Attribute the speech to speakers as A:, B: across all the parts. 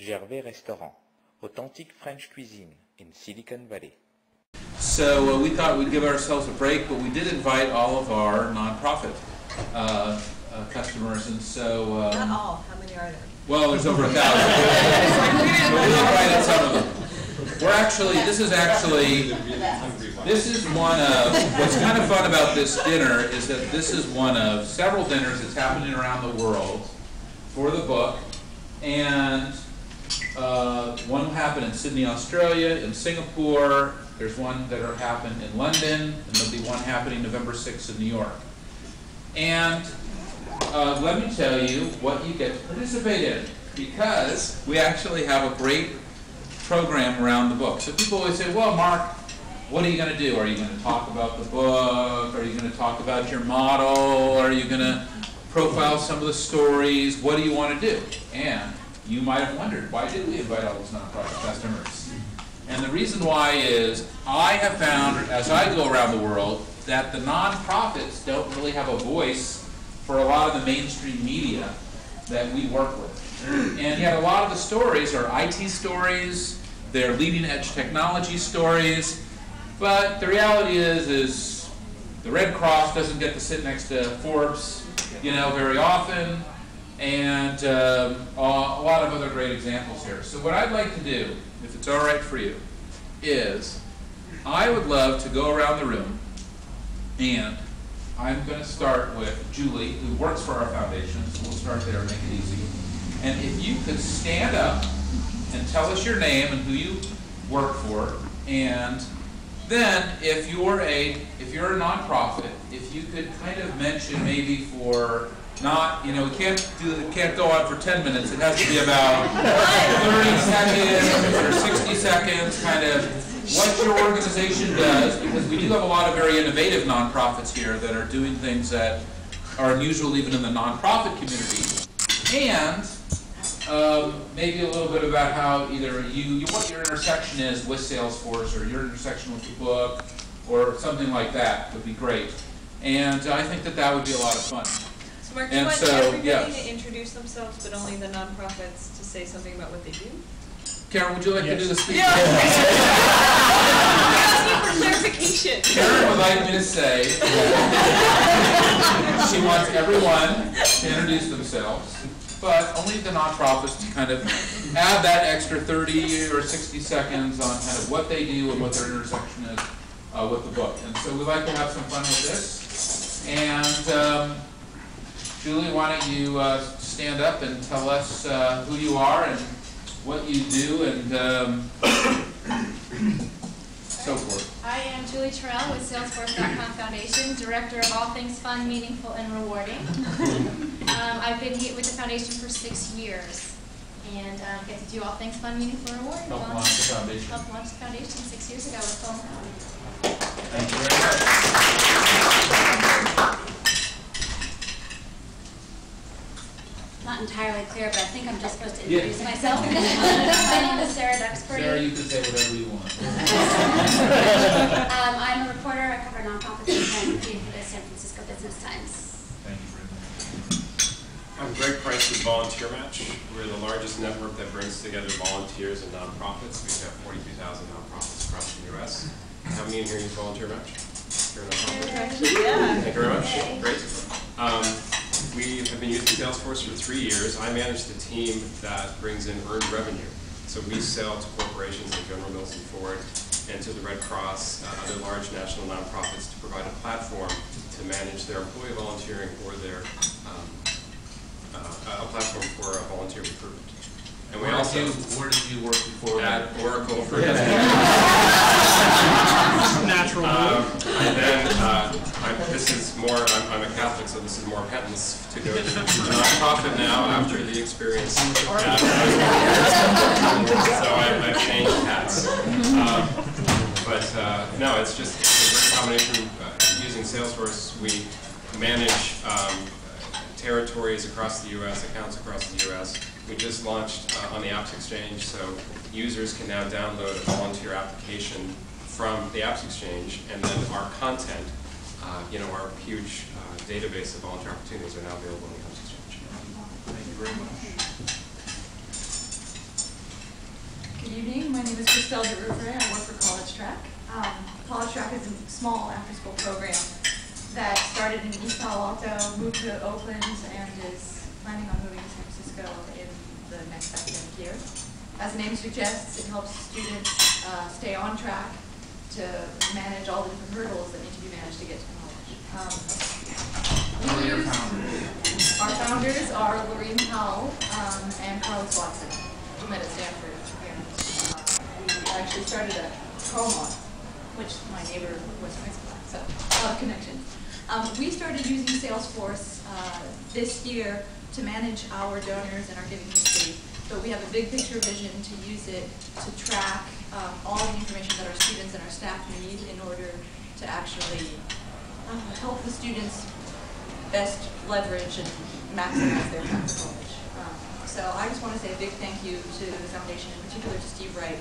A: Gervais Restaurant, authentic French cuisine in Silicon Valley.
B: So we thought we'd give ourselves a break, but we did invite all of our nonprofit customers, and so...
C: Not all. How many are there?
B: Well, there's over 1,000. So we invited some of them. This is one of, what's kind of fun about this dinner is that this is one of several dinners that's happening around the world for the book, and one will happen in Sydney, Australia, in Singapore. There's one that will happen in London, and there'll be one happening November 6th in New York. And let me tell you what you get to participate in, because we actually have a great program around the book. So people always say, well, Mark, what are you going to do? Are you going to talk about the book? Are you going to talk about your model? Are you going to profile some of the stories? What do you want to do? And you might have wondered, why did we invite all those nonprofit customers? And the reason why is I have found, as I go around the world, that the nonprofits don't really have a voice for a lot of the mainstream media that we work with. And yet a lot of the stories are IT stories, they're leading edge technology stories, but the reality is the Red Cross doesn't get to sit next to Forbes, very often, and a lot of other great examples here. So what I'd like to do, if it's all right for you, is I would love to go around the room, and I'm going to start with Julie, who works for our foundation, so we'll start there and make it easy. And if you could stand up and tell us your name and who you work for, and then if you're a nonprofit, if you could kind of mention maybe for not, we can't go on for 10 minutes. It has to be about 30 seconds or 60 seconds, kind of what your organization does, because we do have a lot of very innovative nonprofits here that are doing things that are unusual even in the nonprofit community, and maybe a little bit about how either what your intersection is with Salesforce, or your intersection with the book, or something like that would be great. And I think that would be a lot of fun.
C: So Mark, do you want everybody to introduce themselves, but only the nonprofits to say something about what they do?
B: Karen, would you like to do the speech?
C: Yeah. For clarification.
B: Karen would like me to say she wants everyone to introduce themselves, but only the nonprofits to kind of add that extra 30 or 60 seconds on kind of what they do and what their intersection is with the book. And so we'd like to have some fun with this. And Julie, why don't you stand up and tell us who you are and what you do and so forth.
D: I am Julie Terrell with Salesforcecom Foundation, Director of all things fun, meaningful, and rewarding. I've been here with the foundation for 6 years, and get to do all things fun, meaningful, and rewarding.
B: Helped launch the foundation.
D: Helped launch the foundation 6 years ago with Phone.
B: Thank you very much.
E: Not entirely clear, but I think I'm just supposed to introduce myself. My name is Sarah Duxbury.
B: Sarah, you can say whatever you want.
E: I'm a reporter. I cover nonprofits and for the San Francisco Business Times.
B: Thank you very much.
F: I'm Greg Price with Volunteer Match. We're the largest network that brings together volunteers and nonprofits. We have 42,000 nonprofits across the U.S. How many in here use Volunteer Match?
C: Yeah.
F: Thank you very much. Great. We have been using Salesforce for 3 years. I manage the team that brings in earned revenue. So we sell to corporations like General Mills and Ford, and to the Red Cross, other large national nonprofits, to provide a platform to manage their employee volunteering or their a platform for volunteer recruitment. And we
B: where did you work before?
F: At Oracle for
G: natural.
F: And then this is more. I'm a Catholic, so this is more penance to go to a nonprofit now after the experience. So I've changed hats. But no, it's just a great combination. Using Salesforce, we manage territories across the U.S., accounts across the U.S. We just launched on the Apps Exchange, so users can now download a volunteer application from the Apps Exchange, and then our content, our huge database of volunteer opportunities are now available on the Apps Exchange.
B: Thank you very much.
G: Good evening. My name is Christelle DeRouvre. I work for College Track. College Track is a small after-school program that started in East Palo Alto, moved to Oakland, and is planning on moving to San Francisco in the next academic year. As the name suggests, it helps students stay on track to manage all the different hurdles that need to be managed to get to college.
B: Who are your founders?
G: Our founders are Lorraine Powell and Carlos Watson, who met at Stanford. And we actually started at Chroma, which my neighbor was principal at, so a lot of connections. We started using Salesforce this year to manage our donors and our giving history, but we have a big picture vision to use it to track all the information that our students and our staff need in order to actually help the students best leverage and maximize their path to college. So I just want to say a big thank you to the foundation, in particular to Steve Wright,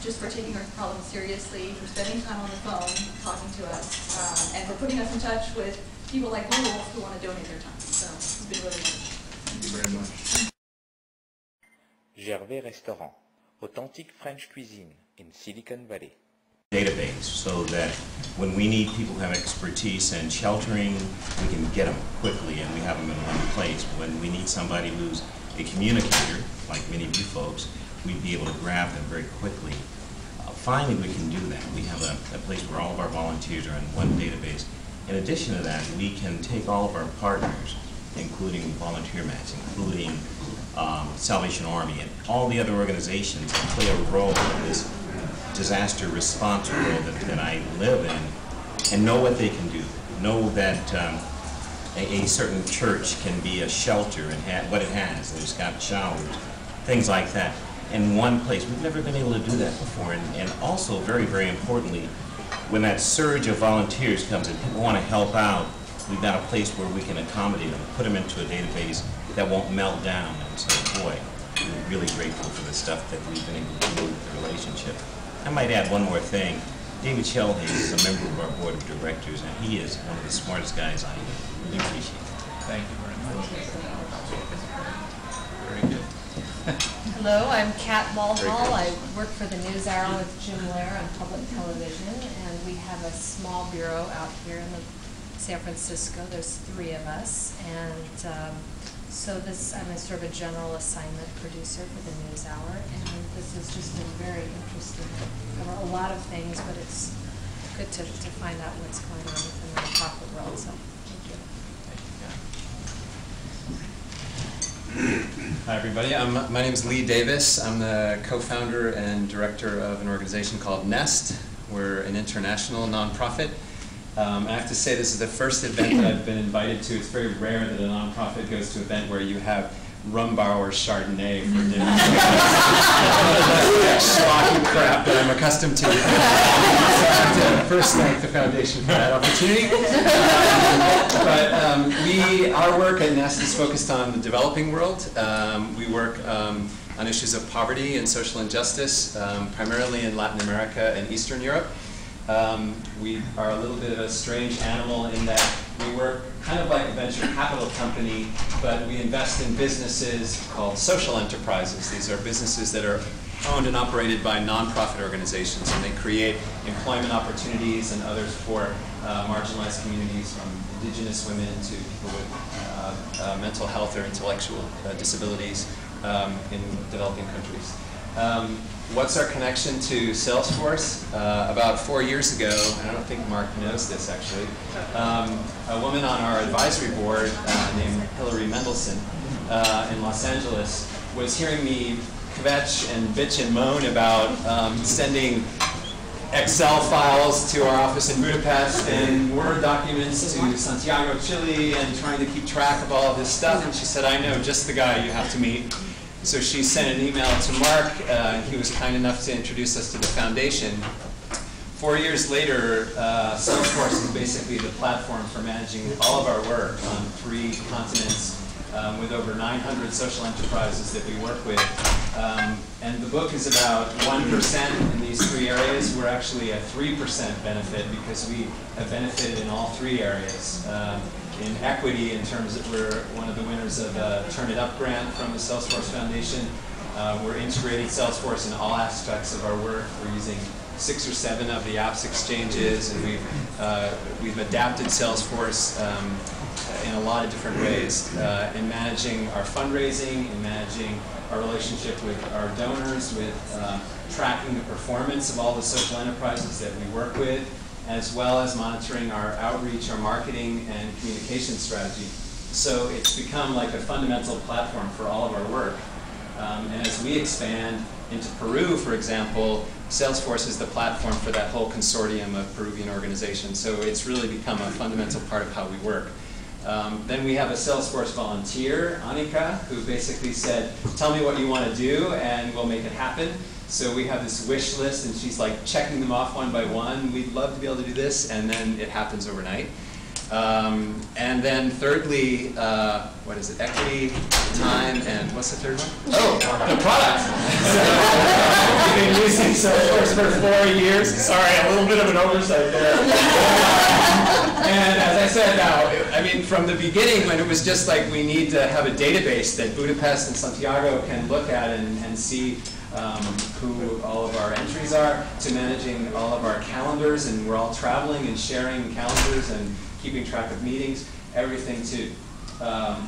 G: just for taking our problem seriously, for spending time on the phone talking to us, and for putting us in touch with people like you who want to donate their time. So it's been really wonderful.
B: Thank you very much.
A: Gervais Restaurant, authentic French cuisine in Silicon Valley.
H: Database so that when we need people who have expertise in sheltering, we can get them quickly and we have them in one place. When we need somebody who's a communicator, like many of you folks, we'd be able to grab them very quickly. Finally, we can do that. We have a place where all of our volunteers are in one database. In addition to that, we can take all of our partners, including Volunteer Match, including Salvation Army, and all the other organizations that play a role in this disaster response world that I live in, and know what they can do. Know that a certain church can be a shelter and what it has. It's got showers, things like that, in one place. We've never been able to do that before. And also, very, very importantly, when that surge of volunteers comes and people want to help out, we've got a place where we can accommodate them, put them into a database that won't melt down. And so, boy, we're really grateful for the stuff that we've been able to do with the relationship. I might add one more thing. David Shelhay is a member of our board of directors, and he is one of the smartest guys I know. Really appreciate it.
B: Thank you very much. Very good.
I: Hello, I'm Kat Mulhall. I work for the NewsHour with Jim Lair on public television, and we have a small bureau out here in San Francisco. There's 3 of us, and so I'm a sort of a general assignment producer for the NewsHour, and this has just been very interesting. There are a lot of things, but it's good to find out what's going on in the nonprofit world. So thank you.
J: Hi everybody, my name is Lee Davis. I'm the co-founder and director of an organization called Nest. We're an international nonprofit. I have to say this is the first event that I've been invited to. It's very rare that a nonprofit goes to an event where you have Rumbauer Chardonnay for dinner. That's schlocky crap that I'm accustomed to. So I have to first thank the foundation for that opportunity. Our work at Nest is focused on the developing world. We work on issues of poverty and social injustice, primarily in Latin America and Eastern Europe. We are a little bit of a strange animal in that we work kind of like a venture capital company, but we invest in businesses called social enterprises. These are businesses that are owned and operated by nonprofit organizations, and they create employment opportunities and others for marginalized communities, from indigenous women to people with mental health or intellectual disabilities in developing countries. What's our connection to Salesforce? About 4 years ago, and I don't think Mark knows this actually, a woman on our advisory board named Hillary Mendelson in Los Angeles was hearing me kvetch and bitch and moan about sending Excel files to our office in Budapest and Word documents to Santiago, Chile, and trying to keep track of all of this stuff. And she said, I know just the guy you have to meet. So she sent an email to Mark. He was kind enough to introduce us to the foundation. 4 years later, Salesforce is basically the platform for managing all of our work on 3 continents with over 900 social enterprises that we work with. And the book is about 1% in these 3 areas. We're actually a 3% benefit because we have benefited in all 3 areas. In equity, in terms of we're one of the winners of a Turn It Up grant from the Salesforce Foundation. We're integrating Salesforce in all aspects of our work. We're using 6 or 7 of the apps exchanges, and we've adapted Salesforce in a lot of different ways in managing our fundraising, in managing our relationship with our donors, with tracking the performance of all the social enterprises that we work with, as well as monitoring our outreach, our marketing, and communication strategy. So it's become like a fundamental platform for all of our work. And as we expand into Peru, for example, Salesforce is the platform for that whole consortium of Peruvian organizations. So it's really become a fundamental part of how we work. Then we have a Salesforce volunteer, Annika, who basically said, tell me what you want to do and we'll make it happen. So we have this wish list and she's like checking them off one by one. We'd love to be able to do this, and then it happens overnight. And then thirdly, what is it? Equity, time, and what's the third one? Oh, the product. So we've been using Salesforce for 4 years. Sorry, a little bit of an oversight there. And as I said now, I mean, from the beginning when it was just like we need to have a database that Budapest and Santiago can look at and see who all of our entries are, to managing all of our calendars, and we're all traveling and sharing calendars and keeping track of meetings, everything to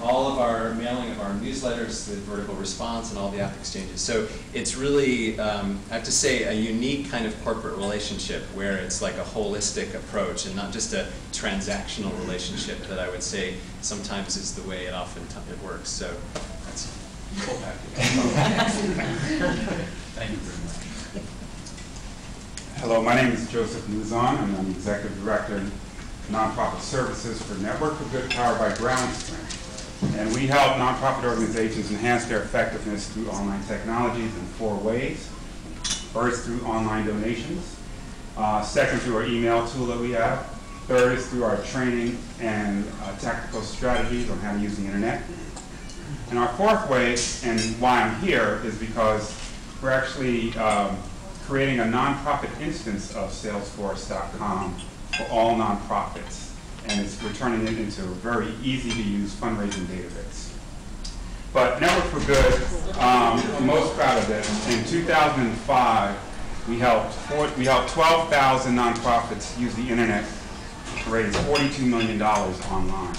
J: all of our mailing of our newsletters, the vertical response, and all the app exchanges. So it's really, I have to say, a unique kind of corporate relationship where it's like a holistic approach and not just a transactional relationship that I would say sometimes is the way it often it works. So that's cool.
B: Thank you very much.
K: Hello, my name is Joseph Nuzon. I'm the Executive Director in Nonprofit Services for Network for Good, powered by Groundspring. And we help nonprofit organizations enhance their effectiveness through online technologies in 4 ways. First, through online donations. Second, through our email tool that we have. Third is through our training and tactical strategies on how to use the internet. And our 4th way, and why I'm here, is because we're actually creating a nonprofit instance of Salesforce.com for all nonprofits. And we're turning it into a very easy-to-use fundraising database. But Network for Good, I'm most proud of this. In 2005, we helped 12,000 nonprofits use the internet to raise $42 million online.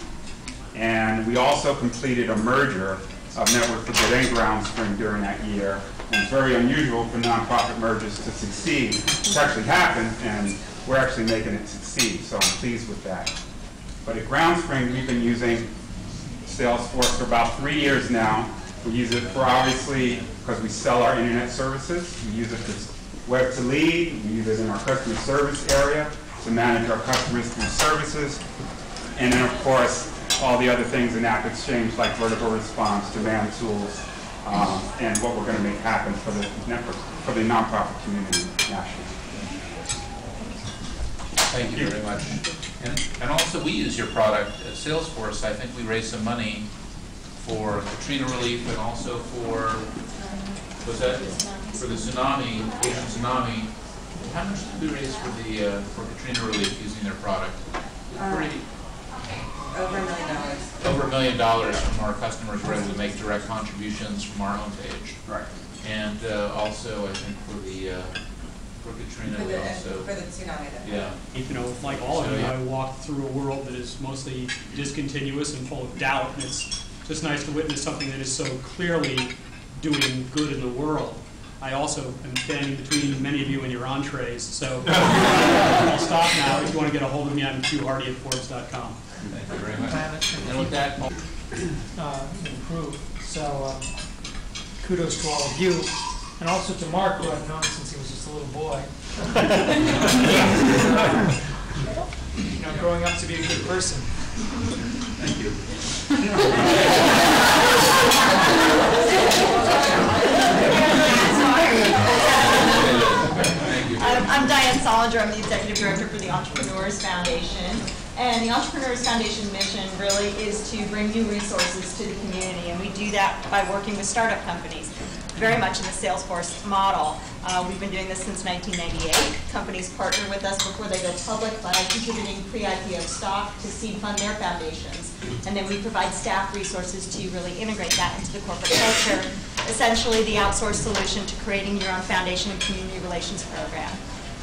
K: And we also completed a merger of Network for Good and Groundspring during that year. And it's very unusual for nonprofit mergers to succeed. It's actually happened, and we're actually making it succeed, so I'm pleased with that. But at Groundspring, we've been using Salesforce for about 3 years now. We use it for, obviously, because we sell our internet services. We use it as web to lead. We use it in our customer service area to manage our customers through services. And then, of course, all the other things in App Exchange, like vertical response, demand tools, and what we're going to make happen for the network, for the nonprofit community nationally.
B: Thank you very much. And also, we use your product at Salesforce. I think we raised some money for Katrina relief, and also for, was that for the tsunami, Asian tsunami? How much did we raise for the for Katrina relief using their product? Pretty.
G: Over $1 million.
B: Over $1 million from our customers were able to make direct contributions from our homepage.
K: Right.
B: And also, I think for the for Katrina, we also
G: for the tsunami.
B: Yeah.
L: You know, like all of you, I walk through a world that is mostly discontinuous and full of doubt, and it's just nice to witness something that is so clearly doing good in the world. I also am standing between many of you and your entrees, so I'll stop now. If you want to get a hold of me, I'm qhardy@forbes.com.
B: Thank you very much. And with that,
M: improve. So kudos to all of you, and also to Mark, who I've known since he was just a little boy. You know, growing up to be a good person.
B: thank you.
N: I'm Diane Solinger. I'm the Executive Director for the Entrepreneurs Foundation. And the Entrepreneurs Foundation mission really is to bring new resources to the community. And we do that by working with startup companies, very much in the Salesforce model. We've been doing this since 1998. Companies partner with us before they go public by contributing pre-IPO stock to seed fund their foundations. And then we provide staff resources to really integrate that into the corporate culture essentially the outsourced solution to creating your own foundation and community relations program.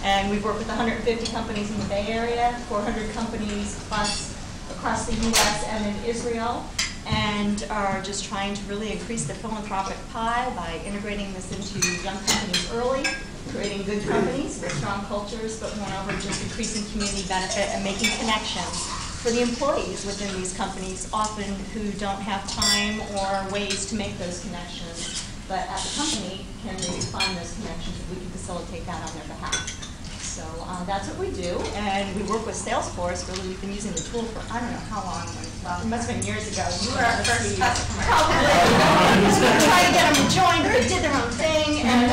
N: And we've worked with 150 companies in the Bay Area, 400 companies plus across the U.S. and in Israel, and are just trying to really increase the philanthropic pie by integrating this into young companies early, creating good companies with strong cultures, but moreover just increasing community benefit and making connections for the employees within these companies, often who don't have time or ways to make those connections, but at the company can maybe find those connections if we can facilitate that on their behalf. So that's what we do, and we work with Salesforce. Really, we've been using the tool for I don't know how long. Well, it must have been years ago. You were our first customer. Probably. Trying to get them to join, but they did their own thing, and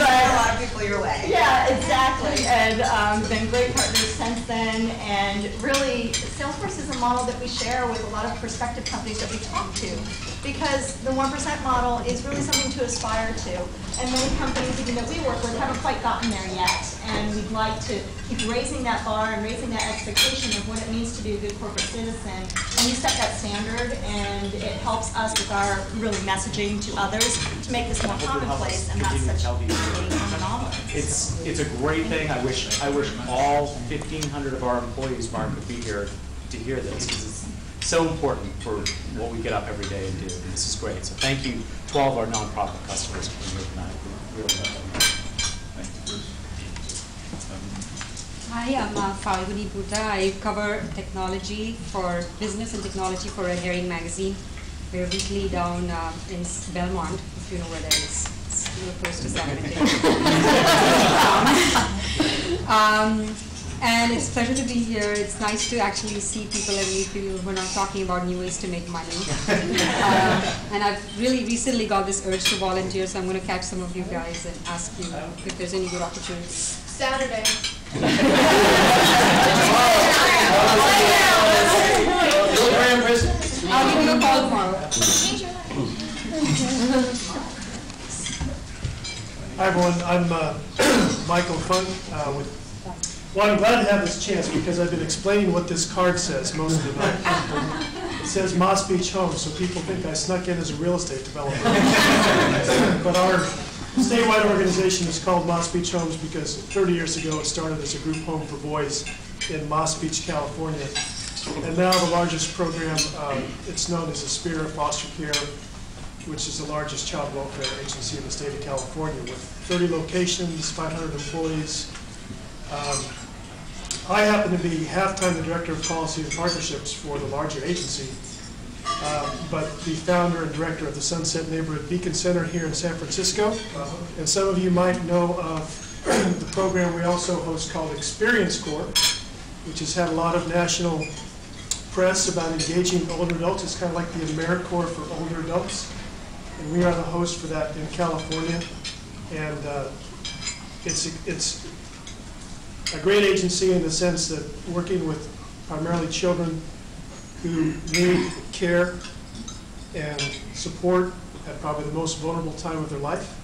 N: but a lot of people your way. Yeah, exactly. And been great partners since then. And really, Salesforce is a model that we share with a lot of prospective companies that we talk to, because the 1% model is really something to aspire to. And many companies, even that we work with, haven't quite gotten there yet. And we'd like to keep raising that bar and raising that expectation of what it means to be a good corporate citizen. And you set that standard, and it helps us with our really messaging to others to make this more commonplace and not such a phenomenon.
O: It's a great thing. I wish all 1,500 of our employees, Mark, could be here to hear this, because it's so important for what we get up every day and do. And this is great. So thank you to all of our nonprofit customers for being here tonight. We really love them.
P: Hi, I'm Falguni Bhuta. I cover technology for business and technology for Red Herring magazine. We're weekly down in Belmont, if you know where that is. It's real close to Sacramento. And it's a pleasure to be here. It's nice to actually see people and meet people who are not talking about new ways to make money. And I've really recently got this urge to volunteer, so I'm going to catch some of you guys and ask you if there's any good opportunities.
D: Saturday.
P: I'll give you a call tomorrow.
Q: Hi everyone, I'm Michael Funk. Well, I'm glad to have this chance because I've been explaining what this card says most of the night. It says Moss Beach Homes, so people think I snuck in as a real estate developer. But our statewide organization is called Moss Beach Homes because 30 years ago it started as a group home for boys in Moss Beach, California. And now the largest program, it's known as Aspira Foster Care, which is the largest child welfare agency in the state of California with 30 locations, 500 employees. I happen to be half-time the Director of Policy and Partnerships for the larger agency, but the founder and director of the Sunset Neighborhood Beacon Center here in San Francisco. And some of you might know of the program we also host called Experience Corps, which has had a lot of national press about engaging older adults. It's kind of like the AmeriCorps for older adults. And we are the host for that in California. And it's a great agency in the sense that working with primarily children who need care and support at probably the most vulnerable time of their life,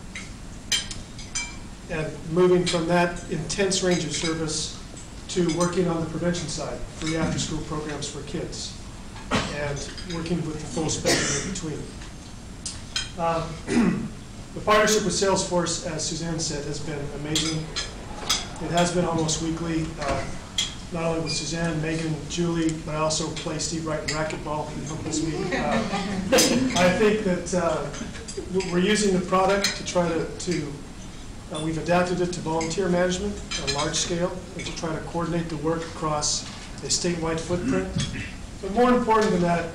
Q: and moving from that intense range of service to working on the prevention side, free after-school programs for kids, and working with the full spectrum in between. The partnership with Salesforce, as Suzanne said, has been amazing. It has been almost weekly, not only with Suzanne, Megan, Julie, but I also play Steve Wright in racquetball this week. I think that we're using the product to try we've adapted it to volunteer management on a large scale and to try to coordinate the work across a statewide footprint. But more important than that,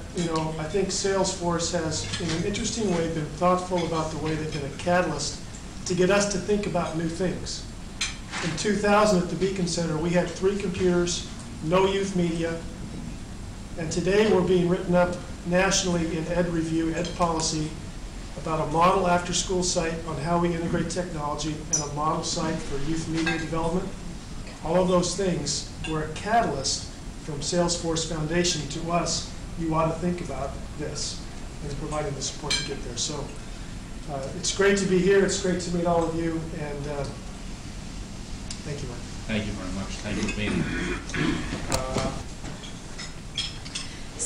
Q: I think Salesforce has, in an interesting way, been thoughtful about the way they've been a catalyst to get us to think about new things. In 2000 at the Beacon Center, we had 3 computers, no youth media, and today we're being written up nationally in Ed Review, Ed Policy, about a model after-school site on how we integrate technology and a model site for youth media development. All of those things were a catalyst from Salesforce Foundation to us. You ought to think about this and providing the support to get there. So it's great to be here. It's great to meet all of you, and thank you, Mike.
B: Thank you very much. Thank you for being here.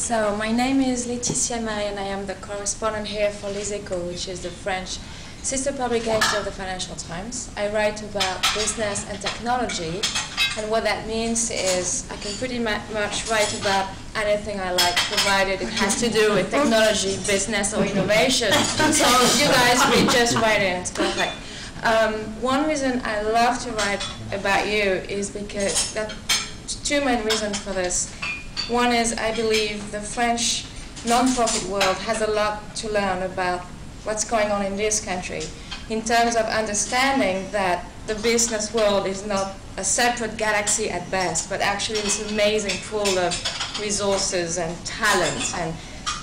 R: So my name is Leticia and I am the correspondent here for Les Echos, which is the French sister publication of the Financial Times. I write about business and technology, and what that means is I can pretty much write about anything I like, provided it has to do with technology, business, or innovation. So you guys read just right in, it's perfect. One reason I love to write about you is because there are two main reasons for this. One is I believe the French non-profit world has a lot to learn about what's going on in this country in terms of understanding that the business world is not a separate galaxy at best, but actually this amazing pool of resources and talents, and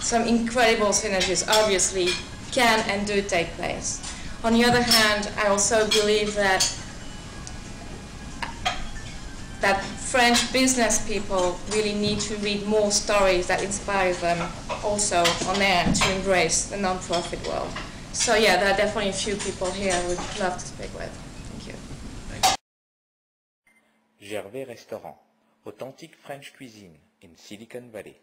R: some incredible synergies obviously can and do take place. On the other hand, I also believe that French business people really need to read more stories that inspire them also on their end to embrace the non-profit world. So yeah, there are definitely a few people here I would love to speak with. Thank you.
A: Gervais Restaurant, authentic French cuisine in Silicon Valley.